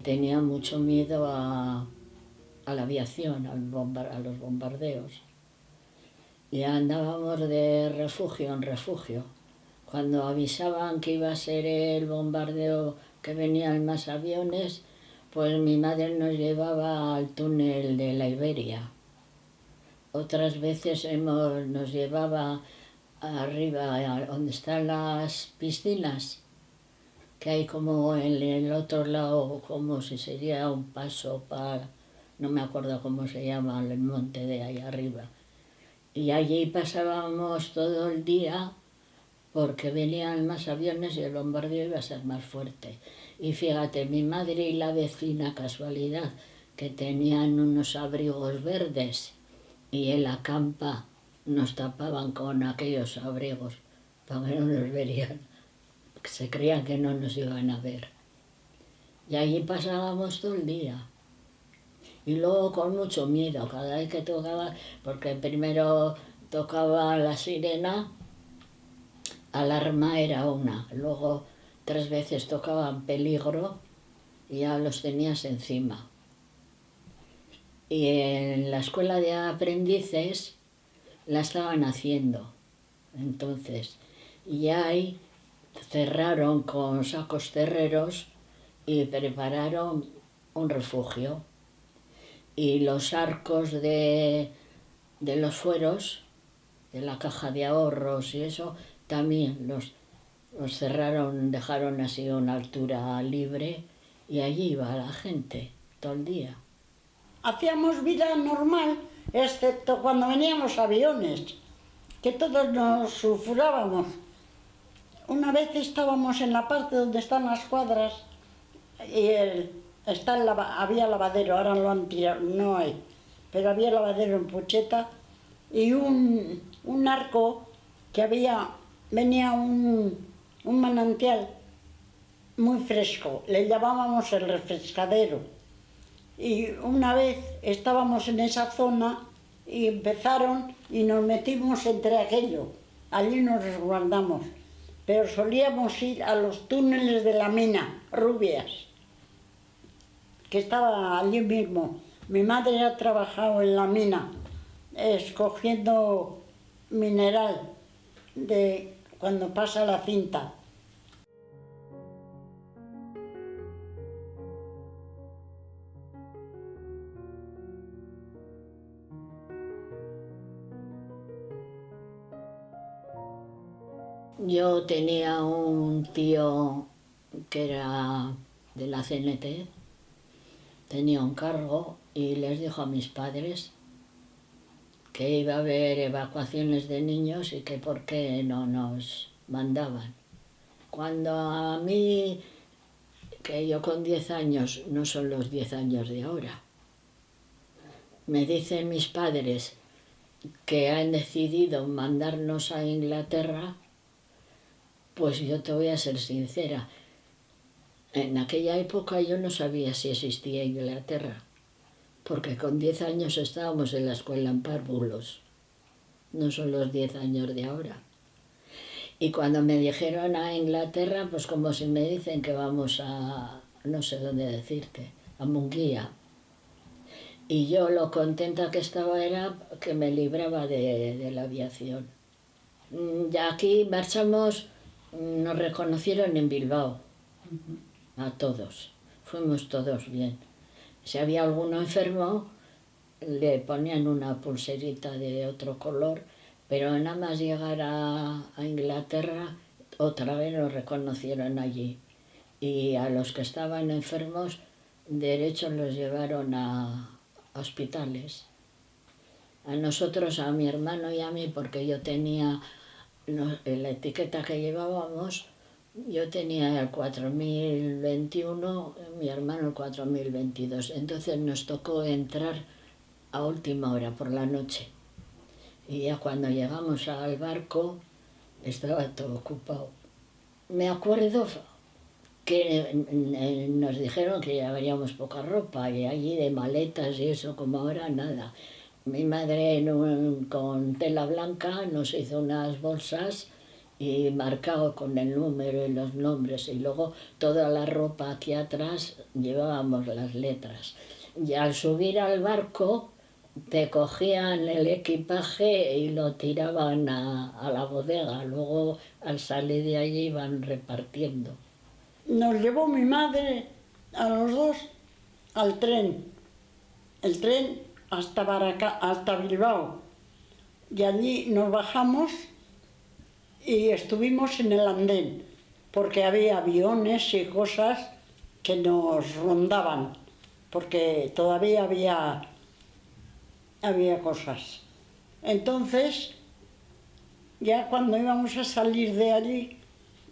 Tenía mucho miedo a la aviación, a los bombardeos. Y andábamos de refugio en refugio. Cuando avisaban que iba a ser el bombardeo, que venían más aviones, pues mi madre nos llevaba al túnel de la Iberia. Otras veces nos llevaba arriba, donde están las piscinas, que hay como en el otro lado, como si sería un paso para, no me acuerdo cómo se llama, el monte de ahí arriba. Y allí pasábamos todo el día porque venían más aviones y el bombardeo iba a ser más fuerte. Y fíjate, mi madre y la vecina, casualidad, que tenían unos abrigos verdes y en la campa nos tapaban con aquellos abrigos para que no nos verían. Se creían que no nos iban a ver. Y allí pasábamos todo el día. Y luego con mucho miedo, cada vez que tocaba, porque primero tocaba la sirena, alarma era una, luego 3 veces tocaban peligro y ya los tenías encima. Y en la escuela de aprendices la estaban haciendo, entonces, y ahí cerraron con sacos terreros y prepararon un refugio. Y los arcos de los fueros, de la caja de ahorros y eso, también los cerraron, dejaron así una altura libre y allí iba la gente todo el día. Hacíamos vida normal, excepto cuando venían los aviones, que todos nos sulfurábamos. Una vez estábamos en la parte donde están las cuadras y había lavadero, ahora lo han tirado, no hay, pero había lavadero en Pucheta y un arco que venía un manantial muy fresco, le llamábamos el refrescadero. Y una vez estábamos en esa zona y empezaron y nos metimos entre aquello, allí nos resguardamos, pero solíamos ir a los túneles de la mina, Rubias, que estaba allí mismo. Mi madre ha trabajado en la mina, escogiendo mineral de cuando pasa la cinta. Yo tenía un tío que era de la CNT, tenía un cargo y les dijo a mis padres que iba a haber evacuaciones de niños y que por qué no nos mandaban. Cuando a mí, que yo con 10 años, no son los 10 años de ahora, me dicen mis padres que han decidido mandarnos a Inglaterra, pues yo te voy a ser sincera, en aquella época yo no sabía si existía Inglaterra, porque con 10 años estábamos en la escuela en párvulos, no son los 10 años de ahora. Y cuando me dijeron a Inglaterra, pues como si me dicen que vamos a, no sé dónde decirte, a Munguía. Y yo lo contenta que estaba era que me libraba de la aviación. Ya aquí marchamos, nos reconocieron en Bilbao, a todos, fuimos todos bien. Si había alguno enfermo, le ponían una pulserita de otro color, pero nada más llegar a Inglaterra, otra vez nos reconocieron allí. Y a los que estaban enfermos derechos los llevaron a hospitales. A nosotros, a mi hermano y a mí, porque yo tenía en la etiqueta que llevábamos, yo tenía el 4021, mi hermano el 4022. Entonces nos tocó entrar a última hora por la noche. Y ya cuando llegamos al barco estaba todo ocupado. Me acuerdo que nos dijeron que llevaríamos poca ropa y allí de maletas y eso, como ahora, nada. Mi madre con tela blanca nos hizo unas bolsas y marcado con el número y los nombres, y luego toda la ropa aquí atrás llevábamos las letras. Y al subir al barco te cogían el equipaje y lo tiraban a la bodega, luego al salir de allí iban repartiendo. Nos llevó mi madre a los dos al tren, el tren hasta Bilbao, y allí nos bajamos y estuvimos en el andén, porque había aviones y cosas que nos rondaban, porque todavía había cosas. Entonces, ya cuando íbamos a salir de allí,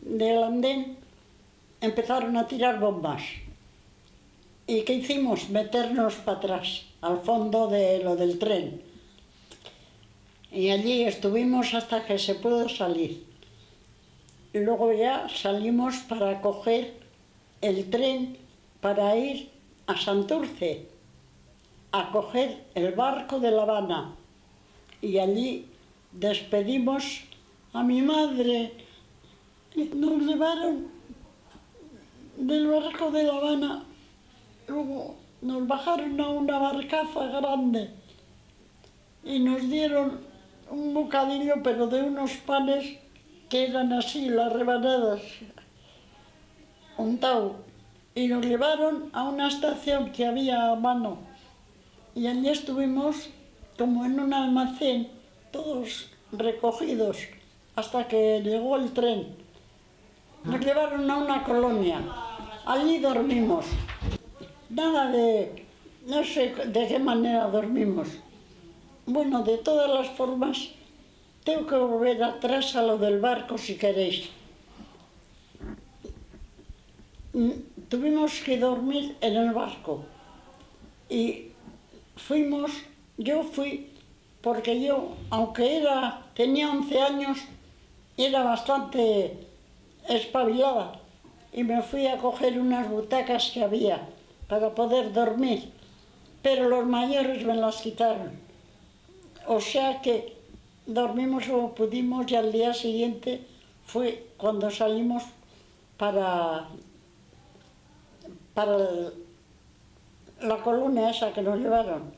del andén, empezaron a tirar bombas. ¿Y qué hicimos? Meternos para atrás, al fondo de lo del tren. Y allí estuvimos hasta que se pudo salir. Y luego ya salimos para coger el tren para ir a Santurce, a coger el barco de La Habana. Y allí despedimos a mi madre. Nos llevaron del barco de La Habana, luego nos bajaron a una barcaza grande y nos dieron un bocadillo, pero de unos panes que eran así, las rebanadas, untado, y nos llevaron a una estación que había a mano, y allí estuvimos como en un almacén, todos recogidos, hasta que llegó el tren. Nos llevaron a una colonia, allí dormimos. Nada de, no sé de qué manera dormimos. Bueno, de todas las formas, tengo que volver atrás a lo del barco si queréis. Tuvimos que dormir en el barco y yo fui, porque yo, aunque tenía 11 años, era bastante espabilada y me fui a coger unas butacas que había para poder dormir, pero los mayores me las quitaron. O sea que dormimos como pudimos y al día siguiente fue cuando salimos para la colonia esa que nos llevaron.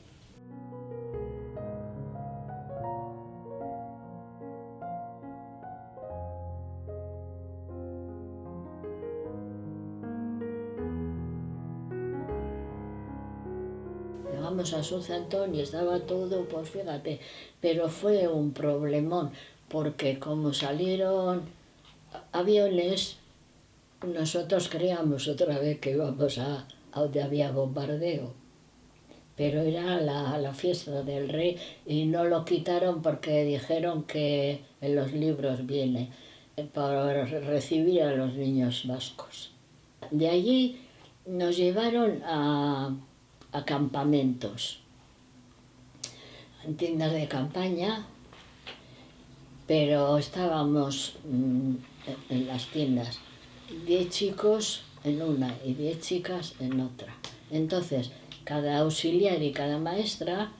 Llegamos a Southampton y estaba todo, pues fíjate, pero fue un problemón, porque como salieron aviones, nosotros creíamos otra vez que íbamos a donde había bombardeo, pero era la fiesta del rey y no lo quitaron porque dijeron que en los libros viene para recibir a los niños vascos. De allí nos llevaron a campamentos, en tiendas de campaña, pero estábamos en las tiendas, 10 chicos en una y 10 chicas en otra. Entonces, cada auxiliar y cada maestra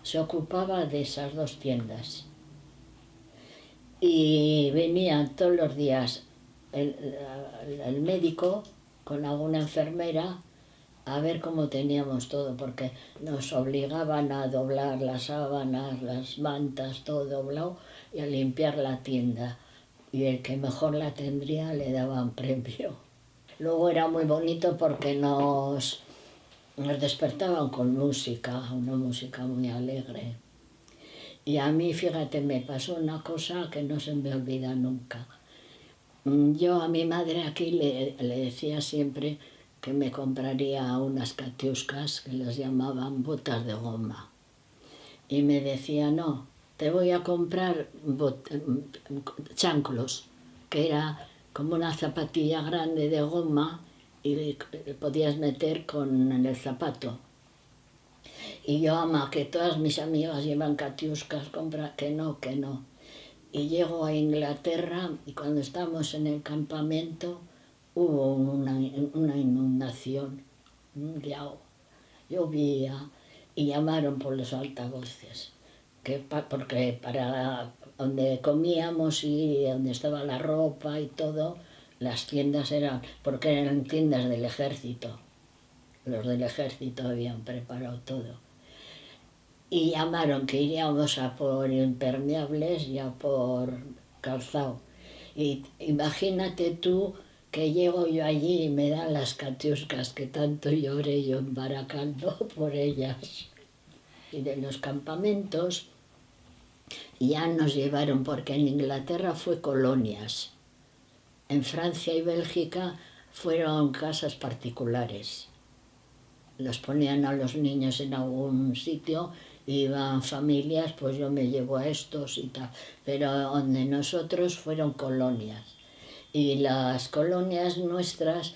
se ocupaba de esas dos tiendas. Y venían todos los días el médico con alguna enfermera a ver cómo teníamos todo, porque nos obligaban a doblar las sábanas, las mantas, todo doblado, y a limpiar la tienda. Y el que mejor la tendría le daban premio. Luego era muy bonito porque nos despertaban con música, una música muy alegre. Y a mí, fíjate, me pasó una cosa que no se me olvida nunca. Yo a mi madre aquí le decía siempre que me compraría unas catiuscas que las llamaban botas de goma. Y me decía, no, te voy a comprar chanclos, que era como una zapatilla grande de goma y podías meter con el zapato. Y yo, ama, que todas mis amigas llevan catiuscas, compra, que no, que no. Y llego a Inglaterra y cuando estábamos en el campamento hubo una inundación, un llao, llovía y llamaron por los altavoces, porque para donde comíamos y donde estaba la ropa y todo, las tiendas eran, porque eran tiendas del ejército, los del ejército habían preparado todo. Y llamaron que iríamos a por impermeables y a por calzado. Y imagínate tú que llego yo allí y me dan las catiuscas que tanto lloré yo en Baracaldo por ellas. Y de los campamentos ya nos llevaron, porque en Inglaterra fue colonias. En Francia y Bélgica fueron casas particulares. Los ponían a los niños en algún sitio, iban familias, pues yo me llevo a estos y tal. Pero donde nosotros fueron colonias. Y las colonias nuestras,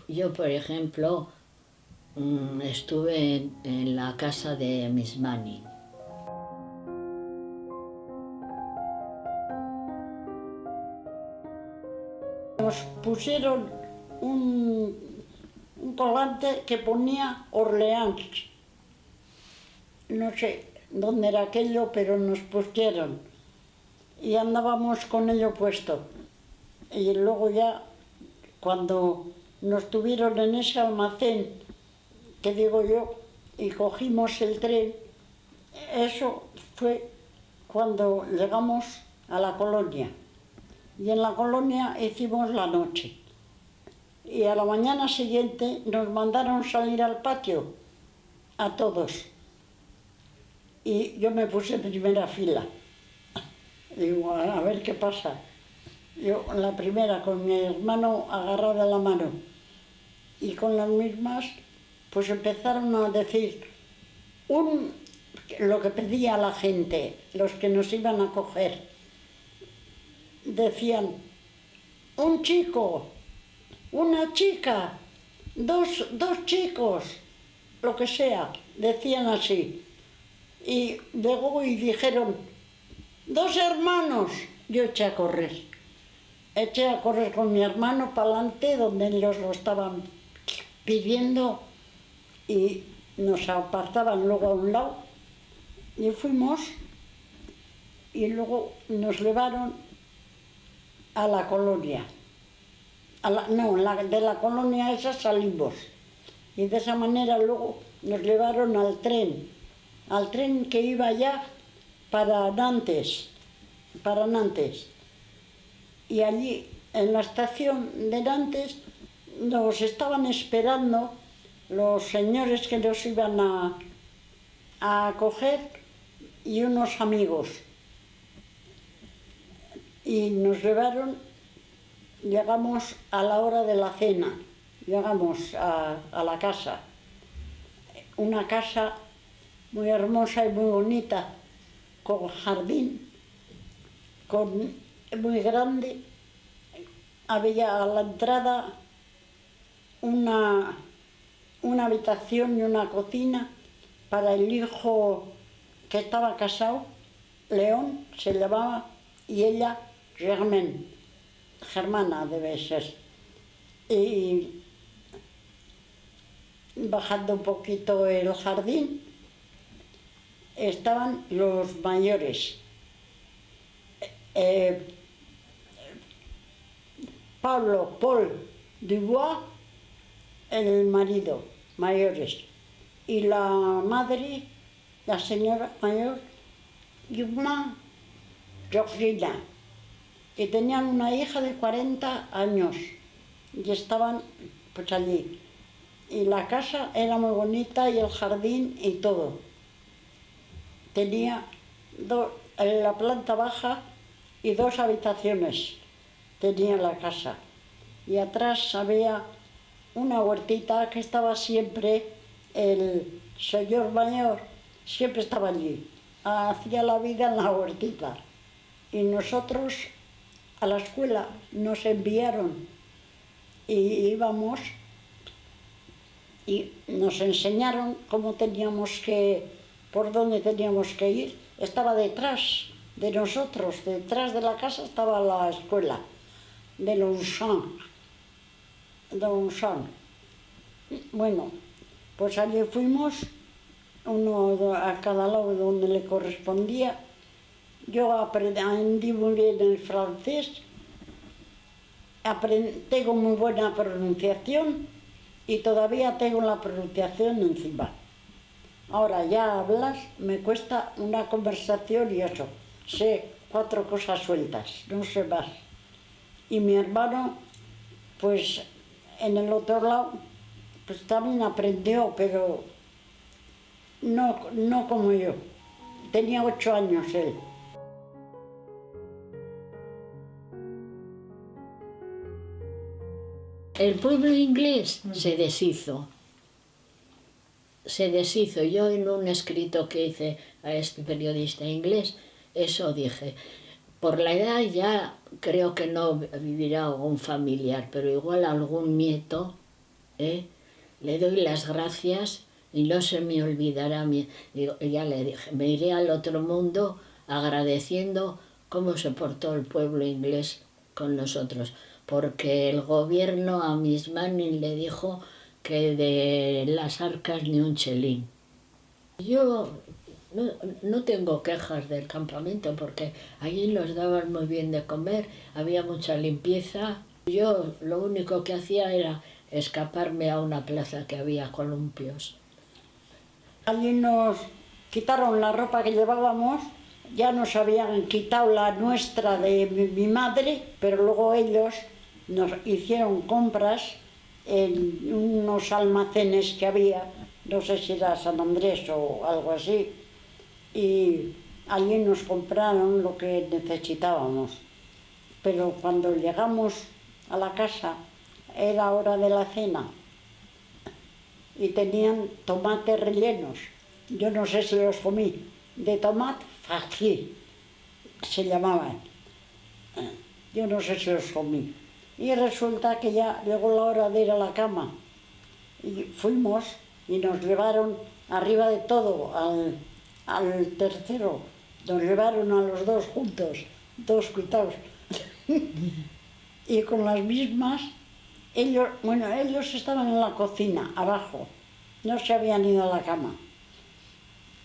yo por ejemplo, estuve en la casa de Miss Manning. Nos pusieron un colgante que ponía Orleans. No sé dónde era aquello, pero nos pusieron. Y andábamos con ello puesto. Y luego ya, cuando nos tuvieron en ese almacén, que digo yo, y cogimos el tren, eso fue cuando llegamos a la colonia. Y en la colonia hicimos la noche. Y a la mañana siguiente nos mandaron salir al patio, a todos. Y yo me puse en primera fila. Digo, a ver qué pasa. Yo, la primera, con mi hermano agarrado de la mano. Y con las mismas, pues empezaron a decir lo que pedía la gente, los que nos iban a coger. Decían, un chico, una chica, dos chicos, lo que sea, decían así. Y luego dijeron, 2 hermanos. Yo eché a correr con mi hermano para adelante, donde ellos lo estaban pidiendo, y nos apartaban luego a un lado, y fuimos, y luego nos llevaron a la colonia. De la colonia esa salimos, y de esa manera luego nos llevaron al tren que iba ya para Nantes. Y allí, en la estación de Nantes, nos estaban esperando los señores que nos iban a coger y unos amigos. Y nos llevaron, llegamos a la hora de la cena, llegamos a la casa. Una casa muy hermosa y muy bonita, con jardín, muy grande. Había a la entrada una habitación y una cocina para el hijo que estaba casado, León se llamaba, y ella Germana debe ser. Y bajando un poquito el jardín estaban los mayores. Paul Dubois, el marido, mayores. Y la madre, la señora mayor, Yuma Georgina. Y tenían una hija de 40 años. Y estaban pues allí. Y la casa era muy bonita, y el jardín y todo. Tenía la planta baja y 2 habitaciones tenía la casa. Y atrás había una huertita que estaba siempre, el señor mayor siempre estaba allí, hacía la vida en la huertita. Y nosotros a la escuela nos enviaron y íbamos y nos enseñaron cómo teníamos que, por dónde teníamos que ir. Estaba detrás de nosotros, detrás de la casa estaba la escuela de Longchamp. Bueno, pues allí fuimos, uno a cada lado donde le correspondía. Yo aprendí muy bien el francés, tengo muy buena pronunciación y todavía tengo la pronunciación encima. Ahora ya hablar me cuesta una conversación y eso, sé 4 cosas sueltas, no sé más. Y mi hermano, pues en el otro lado, pues también aprendió, pero no como yo. Tenía 8 años él. El pueblo inglés se deshizo. Se deshizo. Yo en un escrito que hice a este periodista inglés, eso dije. Por la edad ya creo que no vivirá algún familiar, pero igual algún nieto, le doy las gracias y no se me olvidará. Ya le dije, me iré al otro mundo agradeciendo cómo se portó el pueblo inglés con nosotros, porque el gobierno a Miss Manning le dijo que de las arcas ni un chelín. Yo no tengo quejas del campamento porque allí nos daban muy bien de comer, había mucha limpieza. Yo lo único que hacía era escaparme a una plaza que había columpios. Allí nos quitaron la ropa que llevábamos, ya nos habían quitado la nuestra de mi madre, pero luego ellos nos hicieron compras en unos almacenes que había, no sé si era San Andrés o algo así, y allí nos compraron lo que necesitábamos. Pero cuando llegamos a la casa era hora de la cena y tenían tomates rellenos. Yo no sé si los comí, de tomate farci se llamaban. Yo no sé si los comí. Y resulta que ya llegó la hora de ir a la cama. Y fuimos y nos llevaron arriba de todo al tercero. Nos llevaron a los 2 juntos, 2 cuitados. Y con las mismas, ellos estaban en la cocina, abajo. No se habían ido a la cama.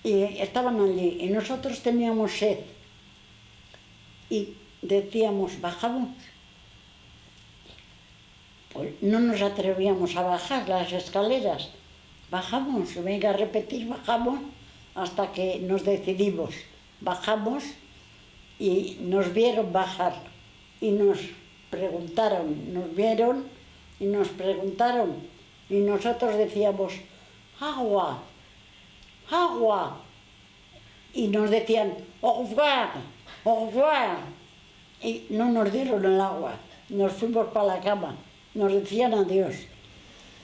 Y estaban allí. Y nosotros teníamos sed. Y decíamos, bajamos. Pues no nos atrevíamos a bajar las escaleras. Bajamos, venga a repetir, bajamos, hasta que nos decidimos. Bajamos y nos vieron bajar. Y nos preguntaron, nos vieron y nos preguntaron. Y nosotros decíamos, agua, agua. Y nos decían, au revoir, au revoir. Y no nos dieron el agua. Nos fuimos para la cama. Nos decían adiós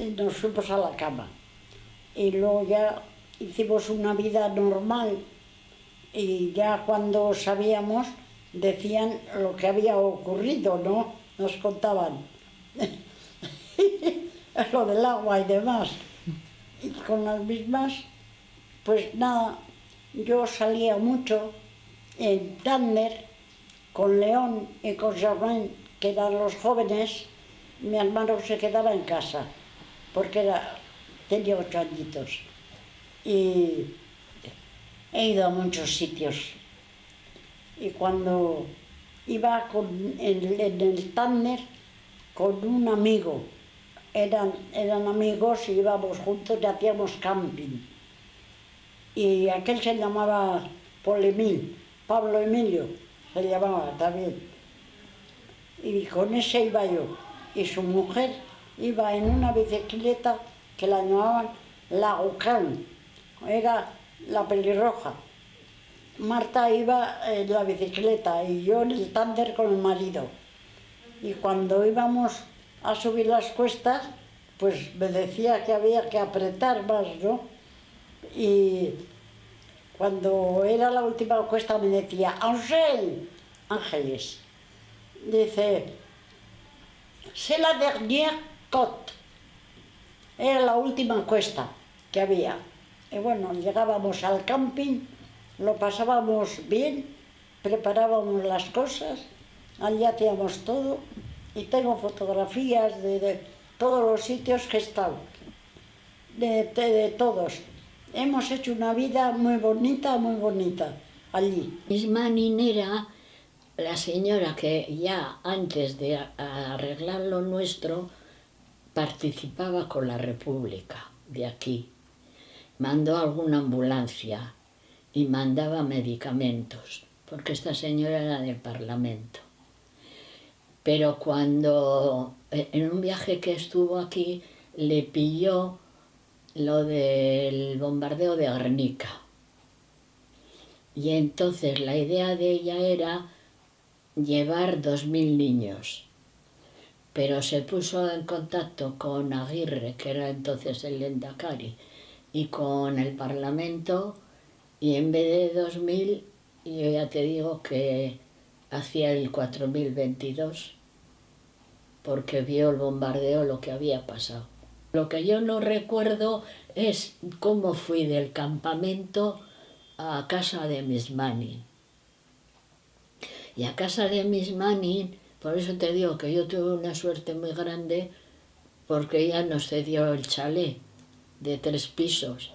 y nos fuimos a la cama. Y luego ya hicimos una vida normal y ya cuando sabíamos decían lo que había ocurrido, ¿no? Nos contaban lo del agua y demás. Y con las mismas, pues nada, yo salía mucho en tándem con León y con Germain, que eran los jóvenes. Mi hermano se quedaba en casa, porque tenía 8 añitos. Y he ido a muchos sitios. Y cuando iba en el tándem con un amigo, eran amigos y íbamos juntos y hacíamos camping. Y aquel se llamaba Pablo Emilio, se llamaba también. Y con ese iba yo. Y su mujer iba en una bicicleta que la llamaban la Gaucan, era la pelirroja. Marta iba en la bicicleta y yo en el tándem con el marido. Y cuando íbamos a subir las cuestas, pues me decía que había que apretar más, ¿no? Y cuando era la última encuesta me decía, Ángeles, dice, c'est la dernière cote. Era la última encuesta que había. Y bueno, llegábamos al camping, lo pasábamos bien, preparábamos las cosas, allí hacíamos todo, y tengo fotografías de todos los sitios que he estado, de todos. Hemos hecho una vida muy bonita allí. Miss Manning era la señora que ya antes de arreglar lo nuestro participaba con la República de aquí. Mandó alguna ambulancia y mandaba medicamentos, porque esta señora era del Parlamento. Pero cuando en un viaje que estuvo aquí le pilló lo del bombardeo de Guernica. Y entonces la idea de ella era llevar 2000 niños. Pero se puso en contacto con Aguirre, que era entonces el Lehendakari, y con el Parlamento, y en vez de 2000, yo ya te digo que hacía el 4022, porque vio el bombardeo lo que había pasado. Lo que yo no recuerdo es cómo fui del campamento a casa de Miss Manning. Y a casa de Miss Manning, por eso te digo que yo tuve una suerte muy grande, porque ella nos cedió el chalet de 3 pisos.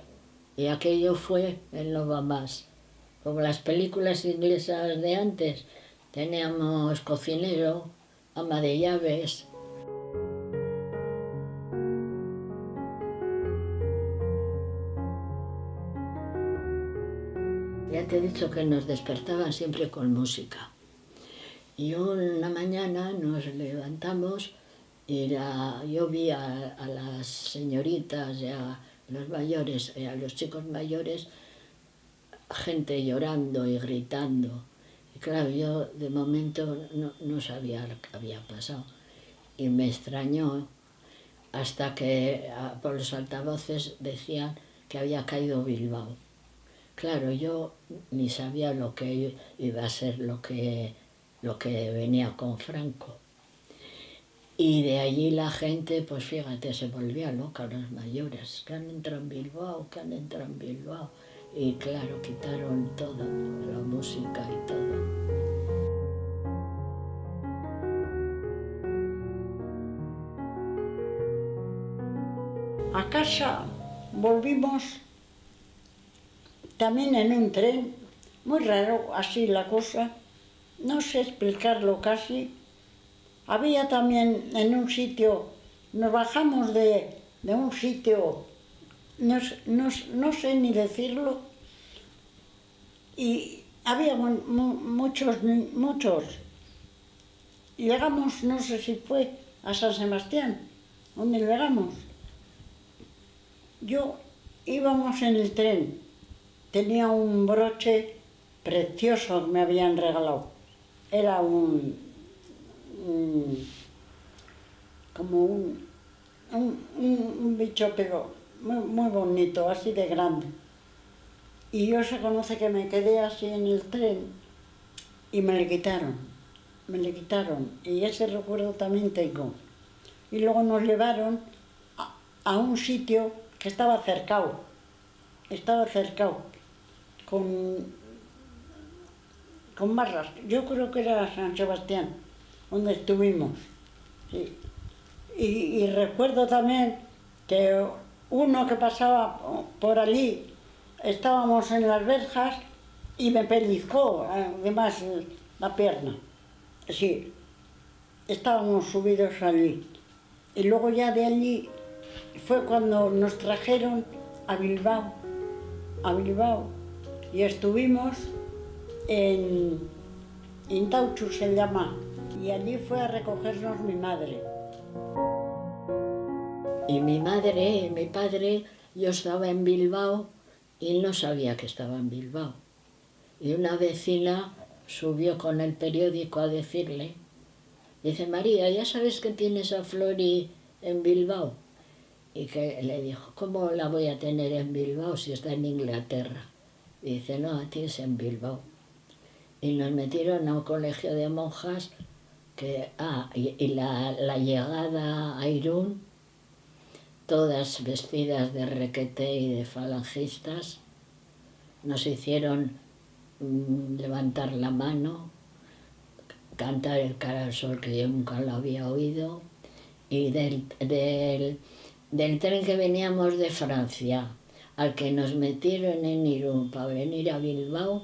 Y aquello fue el no va más. Como las películas inglesas de antes, teníamos cocinero, ama de llaves. Ya te he dicho que nos despertaban siempre con música. Y una mañana nos levantamos y yo vi a las señoritas y a los mayores, y a los chicos mayores, gente llorando y gritando. Y claro, yo de momento no sabía lo que había pasado. Y me extrañó hasta que por los altavoces decían que había caído Bilbao. Claro, yo ni sabía lo que iba a ser lo que venía con Franco. Y de allí la gente, pues fíjate, se volvía loca, los mayores, que han entrado en Bilbao, que han entrado en Bilbao. Y claro, quitaron todo, la música y todo. A casa volvimos también en un tren, muy raro así la cosa, no sé explicarlo casi. Había también en un sitio, nos bajamos de un sitio, no sé ni decirlo, y había muchos. Llegamos, no sé si fue a San Sebastián, ¿dónde llegamos? Íbamos en el tren, tenía un broche precioso que me habían regalado. Era como un bicho, pero muy bonito, así de grande. Y yo se conoce que me quedé así en el tren y me le quitaron. Y ese recuerdo también tengo. Y luego nos llevaron a un sitio que estaba cercado, con barras. Yo creo que era San Sebastián, donde estuvimos. Sí. Y recuerdo también que uno que pasaba por allí, estábamos en las verjas y me pellizcó, además, la pierna. Sí, estábamos subidos allí. Y luego ya de allí fue cuando nos trajeron a Bilbao, y estuvimos en Indautxu, se llama, y allí fue a recogernos mi madre. Y mi madre, mi padre, yo estaba en Bilbao y no sabía que estaba en Bilbao. Y una vecina subió con el periódico a decirle, dice, María, ¿ya sabes que tienes a Flori en Bilbao? y que le dijo, ¿cómo la voy a tener en Bilbao si está en Inglaterra? Y dice, no, a ti es en Bilbao. Y nos metieron a un colegio de monjas y la llegada a Irún, todas vestidas de requeté y de falangistas, nos hicieron levantar la mano, cantar el Cara al Sol, que yo nunca lo había oído, y del tren que veníamos de Francia al que nos metieron en Irún para venir a Bilbao,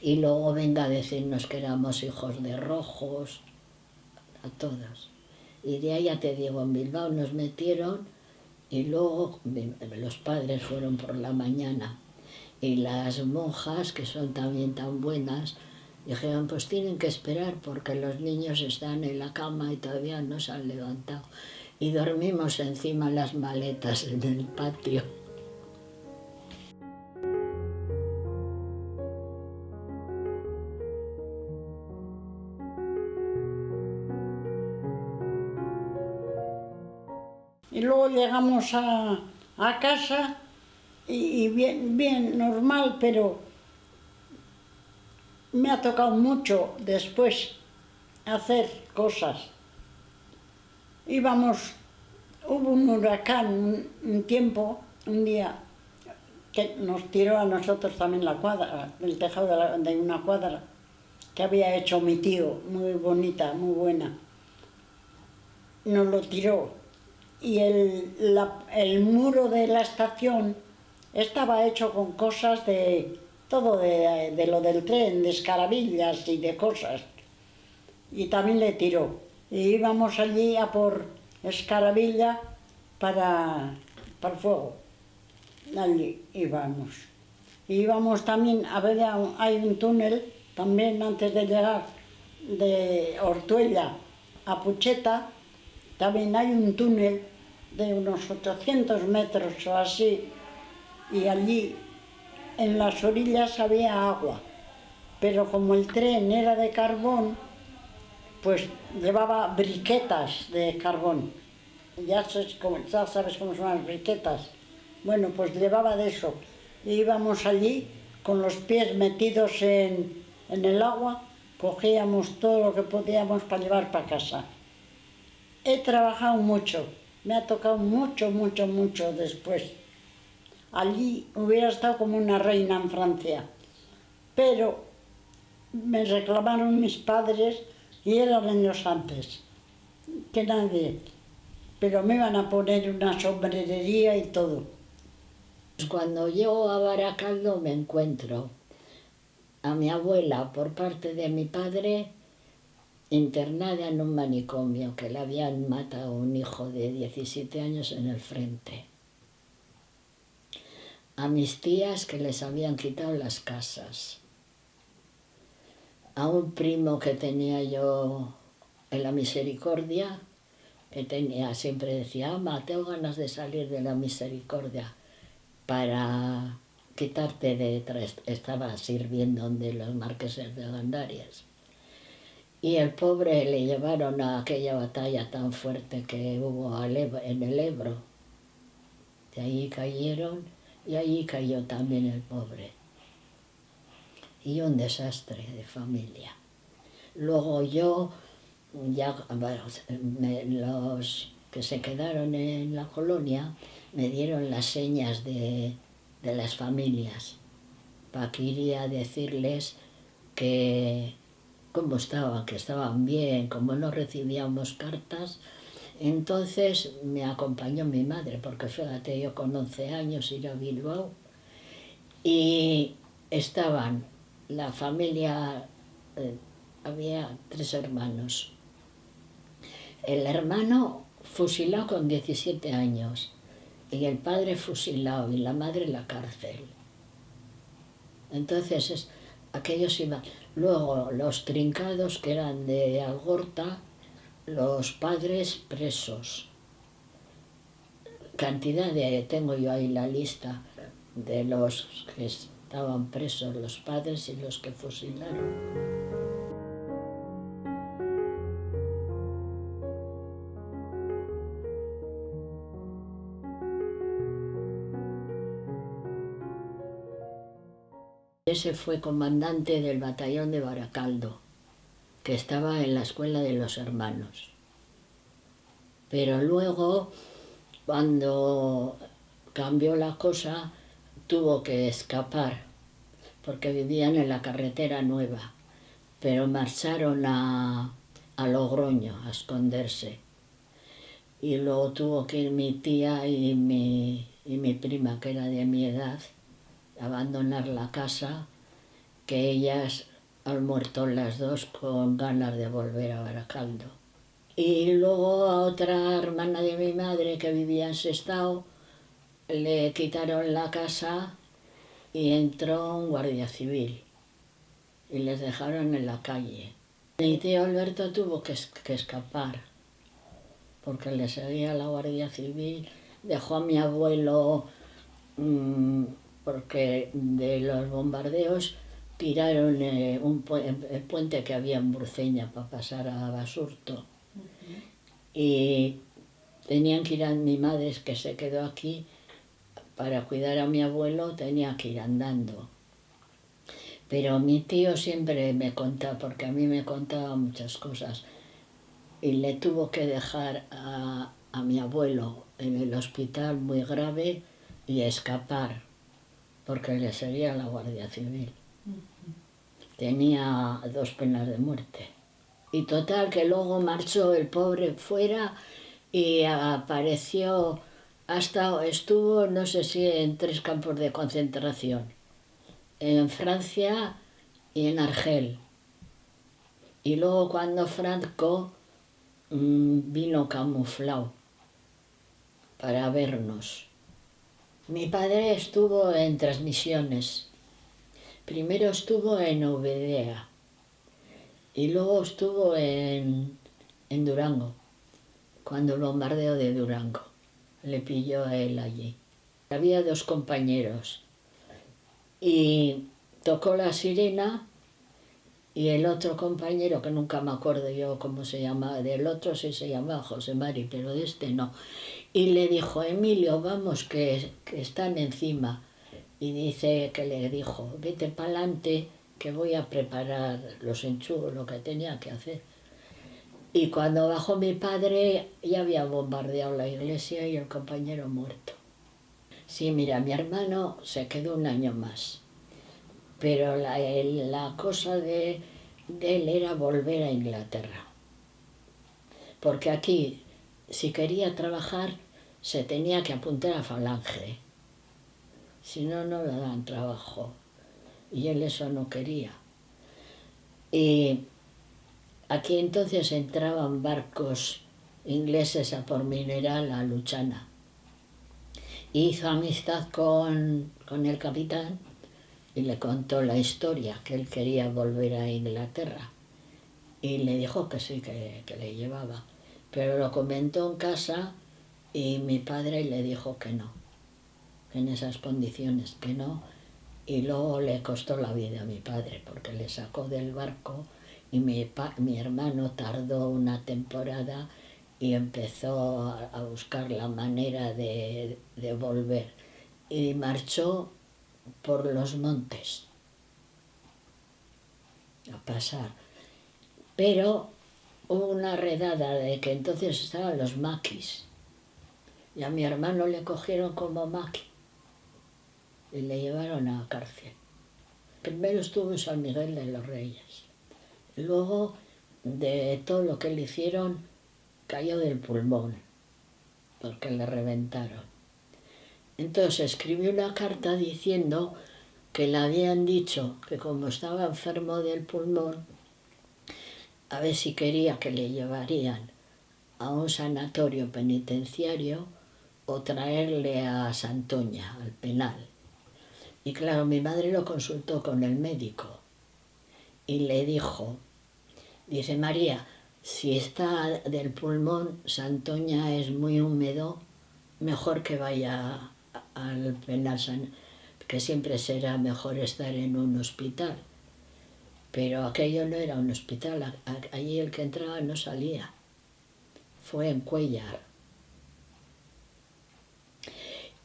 y luego venga a decirnos que éramos hijos de rojos, a todas. Y de ahí ya te digo, en Bilbao nos metieron y luego los padres fueron por la mañana y las monjas, que son también tan buenas, dijeron, pues tienen que esperar porque los niños están en la cama y todavía no se han levantado. Y dormimos encima las maletas en el patio. Y luego llegamos a casa y bien, normal, pero me ha tocado mucho después hacer cosas. Hubo un huracán un tiempo, un día, que nos tiró a nosotros también la cuadra, el tejado de una cuadra que había hecho mi tío, muy bonita, muy buena. Nos lo tiró. Y el muro de la estación estaba hecho con cosas de todo de lo del tren, de escarabillas y de cosas. Y también le tiró. Y íbamos allí a por escarabilla para el fuego. Allí íbamos. Y íbamos también, hay un túnel, también antes de llegar de Ortuella a Pucheta, también hay un túnel de unos 800 metros o así, y allí en las orillas había agua, pero como el tren era de carbón, pues llevaba briquetas de carbón. Ya sabes cómo son las briquetas. Bueno, pues llevaba de eso. Y íbamos allí con los pies metidos en el agua, cogíamos todo lo que podíamos para llevar para casa. He trabajado mucho, me ha tocado mucho, mucho, mucho después. Allí hubiera estado como una reina en Francia, pero me reclamaron mis padres y eran años antes que nadie, pero me iban a poner una sombrerería y todo. Cuando llego a Baracaldo me encuentro a mi abuela por parte de mi padre internada en un manicomio, que le habían matado a un hijo de 17 años en el frente. A mis tías, que les habían quitado las casas. A un primo que tenía yo en la Misericordia, que siempre decía, ama, tengo ganas de salir de la Misericordia para quitarte de detrás. Estaba sirviendo de los marqueses de Gandarias. Y el pobre le llevaron a aquella batalla tan fuerte que hubo en el Ebro. De allí cayeron y allí cayó también el pobre. Y un desastre de familia. Luego los que se quedaron en la colonia me dieron las señas de las familias para que iría a decirles que cómo estaban, que estaban bien, como no recibíamos cartas. Entonces me acompañó mi madre, porque fíjate, yo con 11 años ir a Bilbao, y estaban la familia, había 3 hermanos. El hermano fusilado con 17 años, y el padre fusilado, y la madre en la cárcel. Entonces aquellos iban. Luego los trincados, que eran de Algorta, los padres presos. Tengo yo ahí la lista de los que estaban presos, los padres y los que fusilaron. Ese fue comandante del batallón de Baracaldo, que estaba en la escuela de los hermanos. Pero luego, cuando cambió la cosa, tuvo que escapar, porque vivían en la carretera nueva, pero marcharon a Logroño a esconderse. Y luego tuvo que ir mi tía y mi prima, que era de mi edad, a abandonar la casa, que ellas han muerto las dos con ganas de volver a Baracaldo. Y luego a otra hermana de mi madre que vivía en Sestao le quitaron la casa y entró un guardia civil y les dejaron en la calle. Mi tío Alberto tuvo que escapar porque le seguía la guardia civil, dejó a mi abuelo porque de los bombardeos tiraron el puente que había en Burceña para pasar a Basurto. Y tenían que ir a mi madre, que se quedó aquí, para cuidar a mi abuelo tenía que ir andando. Pero mi tío siempre me contaba, porque a mí me contaba muchas cosas, y le tuvo que dejar a mi abuelo en el hospital muy grave y escapar, porque le seguía la Guardia Civil. Tenía 2 penas de muerte. Y total, que luego marchó el pobre fuera y apareció, estuvo no sé si en 3 campos de concentración, en Francia y en Argel. Y luego cuando Franco vino camuflado para vernos. Mi padre estuvo en transmisiones. Primero estuvo en Ovedea y luego estuvo en Durango, cuando el bombardeo de Durango le pilló a él allí. Había 2 compañeros y tocó la sirena y el otro compañero, que nunca me acuerdo yo cómo se llamaba, del otro sí se llamaba José Mari, pero de este no. Y le dijo: Emilio, vamos, que están encima. Y dice que le dijo: vete para adelante, que voy a preparar los enchufes, lo que tenía que hacer. Y cuando bajó mi padre ya había bombardeado la iglesia y el compañero muerto. Sí, mira, mi hermano se quedó 1 año más, pero la cosa de él era volver a Inglaterra. Porque aquí, si quería trabajar, se tenía que apuntar a Falange. Si no, no le daban trabajo. Y él eso no quería. Y aquí entonces entraban barcos ingleses a por mineral a Luchana. Hizo amistad con el capitán y le contó la historia, que él quería volver a Inglaterra. Y le dijo que sí, que le llevaba. Pero lo comentó en casa y mi padre le dijo que no, que en esas condiciones que no. Y luego le costó la vida a mi padre, porque le sacó del barco y mi hermano tardó 1 temporada y empezó a buscar la manera de volver. Y marchó por los montes a pasar. Pero hubo una redada de que entonces estaban los maquis y a mi hermano le cogieron como maqui y le llevaron a la cárcel. Primero estuvo en San Miguel de los Reyes. Luego, de todo lo que le hicieron, cayó del pulmón, porque le reventaron. Entonces escribió una carta diciendo que le habían dicho que como estaba enfermo del pulmón, a ver si quería que le llevarían a un sanatorio penitenciario o traerle a Santoña, al penal. Y claro, mi madre lo consultó con el médico y le dijo, dice: María, si está del pulmón, Santoña es muy húmedo, mejor que vaya al penal, que siempre será mejor estar en un hospital. Pero aquello no era un hospital, allí el que entraba no salía. Fue en Cuéllar.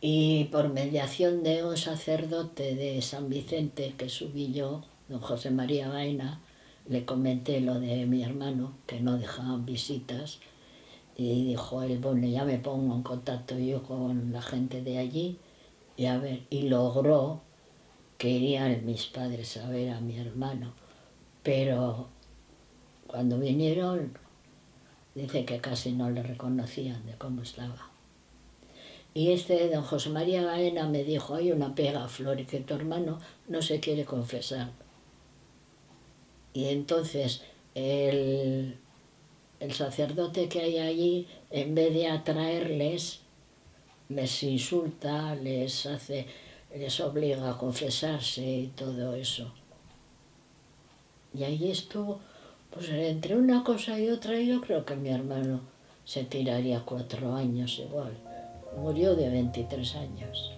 Y por mediación de un sacerdote de San Vicente que subí yo, don José María Baena, le comenté lo de mi hermano, que no dejaban visitas, y dijo él, bueno, ya me pongo en contacto yo con la gente de allí, y a ver, y logró que irían mis padres a ver a mi hermano, pero cuando vinieron, dice que casi no le reconocían de cómo estaba. Y don José María Baena me dijo, hay una pega, Flori, que tu hermano no se quiere confesar. Y entonces el sacerdote que hay allí, en vez de atraerles, les insulta, les obliga a confesarse y todo eso. Y ahí estuvo, pues entre una cosa y otra, yo creo que mi hermano se tiraría 4 años igual. Murió de 23 años.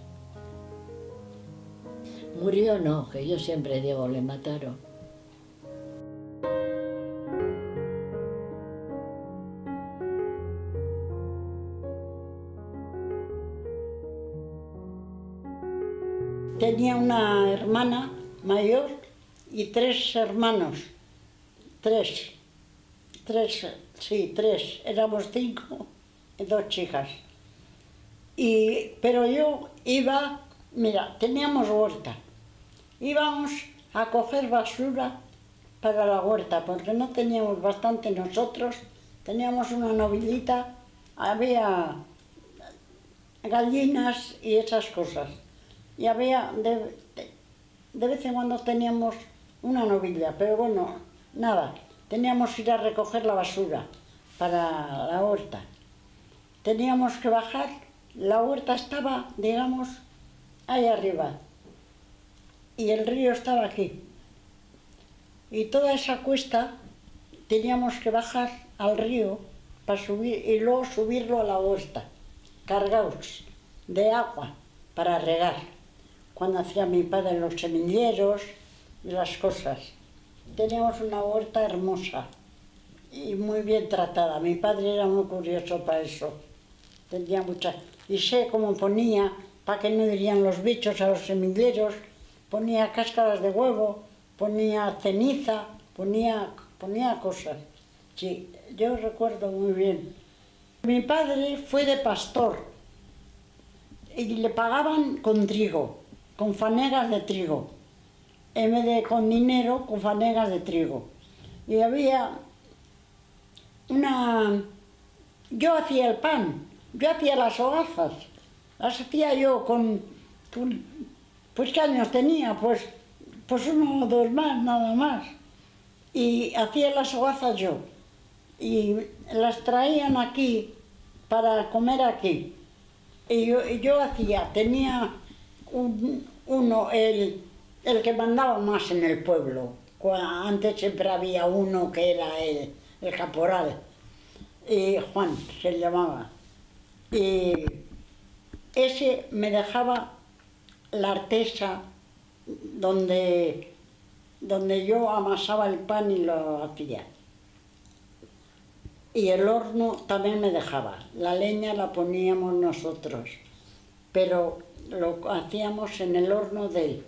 Murió no, que yo siempre digo, le mataron. Tenía una hermana mayor y 3 hermanos. Tres, tres. Éramos 5 y 2 chicas. Pero yo iba, mira, teníamos huerta. Íbamos a coger basura para la huerta, porque no teníamos bastante nosotros. Teníamos una novilita, había gallinas y esas cosas. Y había, de vez en cuando teníamos una novilla, pero bueno, nada. Teníamos que ir a recoger la basura para la huerta. Teníamos que bajar, la huerta estaba, digamos, ahí arriba. Y el río estaba aquí. Y toda esa cuesta teníamos que bajar al río para subir y luego subirlo a la huerta, cargados de agua para regar. Cuando hacía mi padre los semilleros y las cosas. Teníamos una huerta hermosa y muy bien tratada. Mi padre era muy curioso para eso. Tenía mucha... Y sé cómo ponía, para que no irían los bichos a los semilleros, ponía cáscaras de huevo, ponía ceniza, ponía cosas. Sí, yo recuerdo muy bien. Mi padre fue de pastor y le pagaban con trigo, con fanegas de trigo. En vez de con dinero, con fanegas de trigo. Y había una... Yo hacía el pan, yo hacía las hogazas. Las hacía yo con... Pues ¿qué años tenía? Pues 1 o 2 más, nada más. Y hacía las hogazas yo. Y las traían aquí para comer aquí. Y yo tenía uno, el que mandaba más en el pueblo. Antes siempre había uno que era el caporal, y Juan se llamaba. Y ese me dejaba la artesa donde yo amasaba el pan y lo hacía. Y el horno también me dejaba. La leña la poníamos nosotros, pero lo hacíamos en el horno de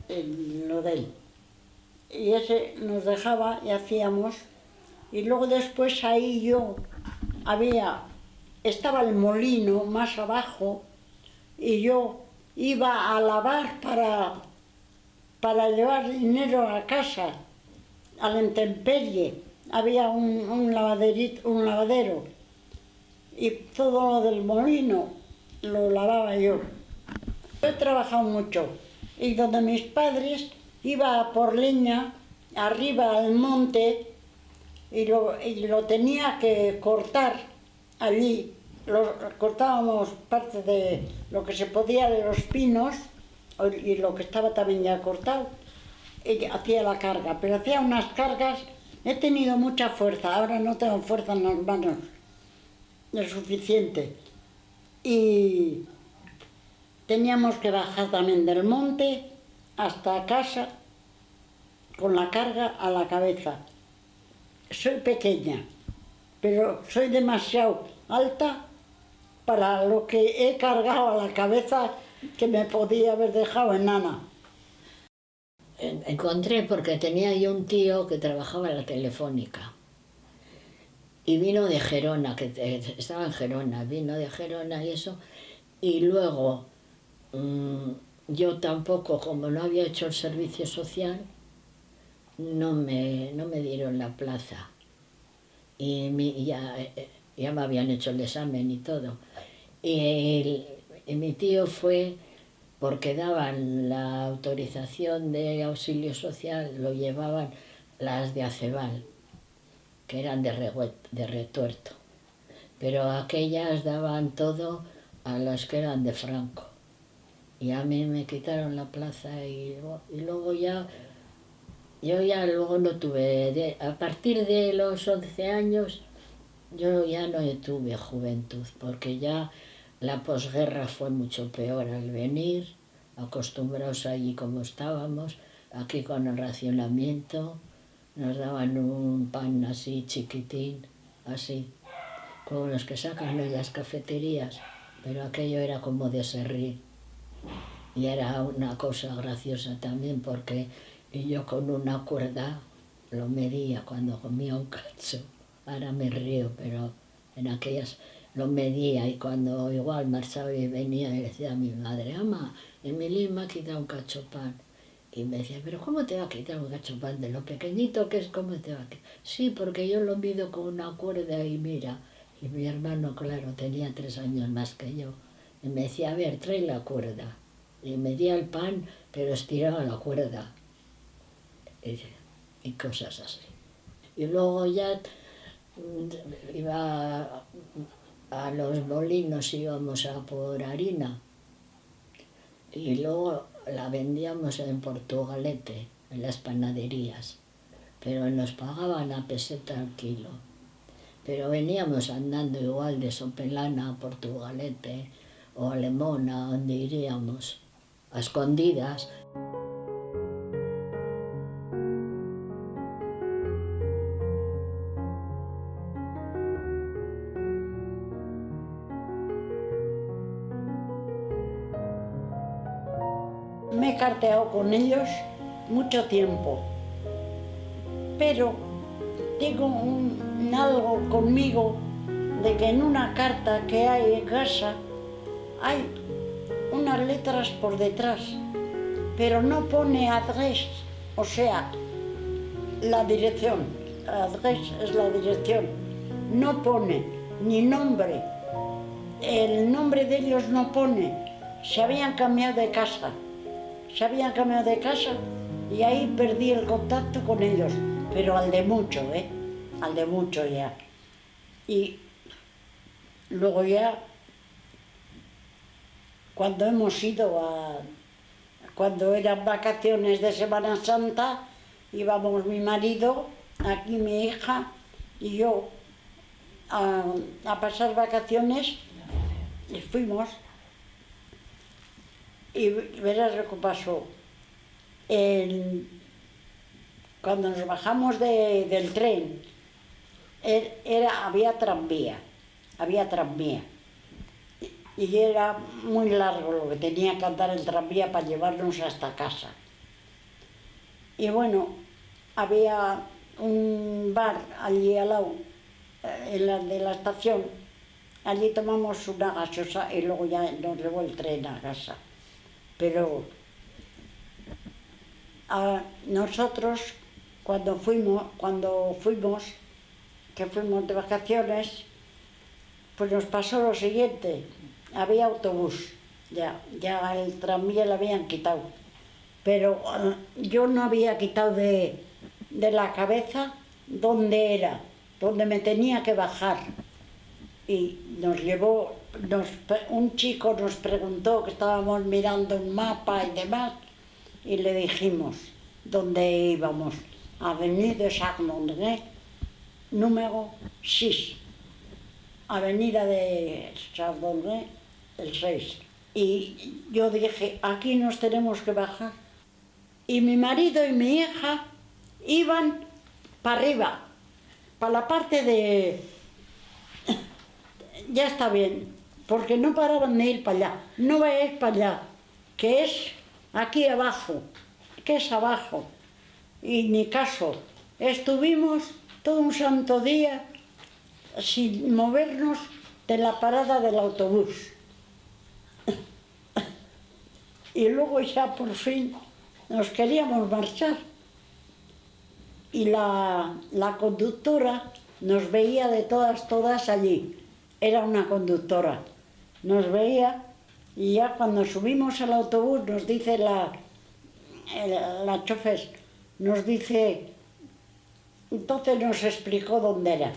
él. Y ese nos dejaba y hacíamos, y luego después ahí estaba el molino más abajo, y yo iba a lavar para llevar dinero a casa, a la intemperie. Había un lavadero, y todo lo del molino lo lavaba yo. Yo he trabajado mucho. Y donde mis padres iba por leña arriba al monte y lo tenía que cortar allí. Cortábamos parte de lo que se podía de los pinos y lo que estaba también ya cortado. Y hacía la carga, pero hacía unas cargas. He tenido mucha fuerza, ahora no tengo fuerza en las manos, es suficiente. Y teníamos que bajar también del monte hasta casa con la carga a la cabeza. Soy pequeña, pero soy demasiado alta para lo que he cargado a la cabeza que me podía haber dejado enana. Encontré porque tenía yo un tío que trabajaba en la Telefónica y vino de Gerona, que estaba en Gerona, vino de Gerona y eso, y luego yo tampoco, como no había hecho el servicio social, no me dieron la plaza y ya me habían hecho el examen y todo. Y mi tío fue, porque daban la autorización de auxilio social, lo llevaban las de Acebal, que eran de Retuerto, pero aquellas daban todo a las que eran de Franco. Y a mí me quitaron la plaza y luego ya, yo ya luego no tuve, a partir de los 11 años, yo ya no tuve juventud, porque ya la posguerra fue mucho peor al venir, acostumbrados allí como estábamos, aquí con el racionamiento, nos daban un pan así chiquitín, así, como los que sacan en las cafeterías, pero aquello era como de serrín. Y era una cosa graciosa también porque yo con una cuerda lo medía cuando comía un cacho. Ahora me río, pero en aquellas lo medía y cuando igual marchaba y venía y decía a mi madre, ama, Emilí me ha quitado un cacho pan. Y me decía, pero ¿cómo te va a quitar un cacho pan? De lo pequeñito que es, ¿cómo te va a quitar? Sí, porque yo lo mido con una cuerda y mira. Y mi hermano, claro, tenía 3 años más que yo. Y me decía, a ver, trae la cuerda. Y medía el pan, pero estiraba la cuerda. Y cosas así. Y luego ya iba a los molinos, íbamos a por harina. Y luego la vendíamos en Portugalete, en las panaderías. Pero nos pagaban a peseta al kilo. Pero veníamos andando igual de Sopelana a Portugalete o a Lemona, donde iríamos, a escondidas. Me he carteado con ellos mucho tiempo, pero tengo algo conmigo de que en una carta que hay en casa hay unas letras por detrás, pero no pone adres, o sea, la dirección. Adres es la dirección. No pone ni nombre. El nombre de ellos no pone. Se habían cambiado de casa. Y ahí perdí el contacto con ellos, pero al de mucho, al de mucho ya. Y luego ya, cuando hemos ido cuando eran vacaciones de Semana Santa, íbamos mi marido, aquí mi hija y yo a pasar vacaciones y fuimos. Y verás lo que pasó. Cuando nos bajamos del tren, había tranvía. Y era muy largo lo que tenía que andar el tranvía para llevarnos hasta casa. Y bueno, había un bar allí al lado, de la estación. Allí tomamos una gaseosa y luego ya nos llevó el tren a casa. Pero nosotros cuando fuimos de vacaciones, pues nos pasó lo siguiente, había autobús, ya el tranvía lo habían quitado, pero yo no había quitado de la cabeza dónde me tenía que bajar. Y nos llevó, un chico nos preguntó, que estábamos mirando un mapa y demás, y le dijimos dónde íbamos. Avenida de Saint-Mandré, número 6. Avenida de Saint-Mandré, el 6. Y yo dije, aquí nos tenemos que bajar. Y mi marido y mi hija iban para arriba, para la parte de... Ya está bien, porque no paraban de ir para allá. No vayáis para allá, que es aquí abajo, que es abajo. Y ni caso. Estuvimos todo un santo día sin movernos de la parada del autobús. Y luego ya por fin nos queríamos marchar. Y la conductora nos veía de todas allí. Era una conductora. Nos veía y ya cuando subimos al autobús nos dice la chofer, nos dice, entonces nos explicó dónde era.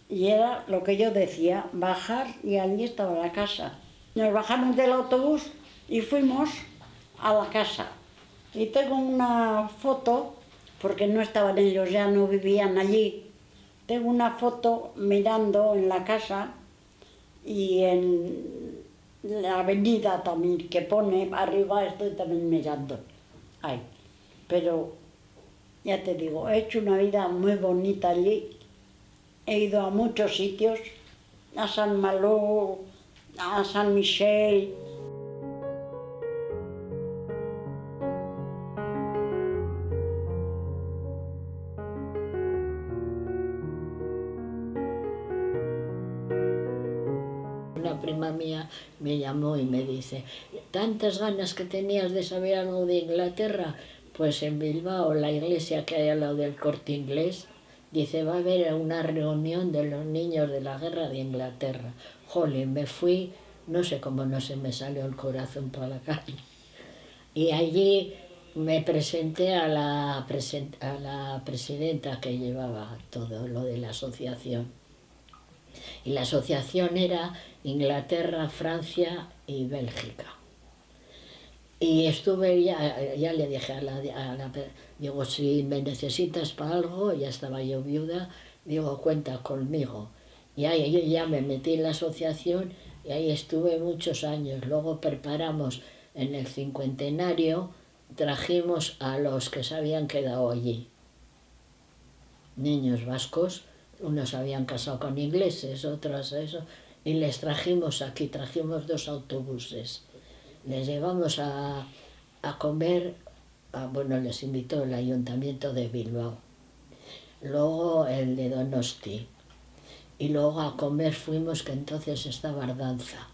Y era lo que yo decía, bajar y allí estaba la casa. Nos bajamos del autobús y fuimos a la casa. Y tengo una foto, porque no estaban ellos, ya no vivían allí. Tengo una foto mirando en la casa y en la avenida también, que pone arriba, estoy también mirando. Ay, pero ya te digo, he hecho una vida muy bonita allí. He ido a muchos sitios, a San Malo, a San Michel. Una prima mía me llamó y me dice, tantas ganas que tenías de saber algo de Inglaterra, pues en Bilbao, la iglesia que hay al lado del Corte Inglés, dice, va a haber una reunión de los niños de la guerra de Inglaterra. Jolín, me fui, no sé cómo no se me salió el corazón por la calle. Y allí me presenté a la presidenta que llevaba todo lo de la asociación. Y la asociación era Inglaterra, Francia y Bélgica. Y estuve, ya le dije digo, si me necesitas para algo, ya estaba yo viuda, digo, cuenta conmigo. Y ahí ya me metí en la asociación y ahí estuve muchos años. Luego preparamos en el 50enario, trajimos a los que se habían quedado allí, niños vascos, unos habían casado con ingleses, otros eso, y les trajimos aquí, trajimos 2 autobuses. Les llevamos a comer, bueno, les invitó el Ayuntamiento de Bilbao, luego el de Donosti, y luego a comer fuimos, que entonces estaba Ardanza.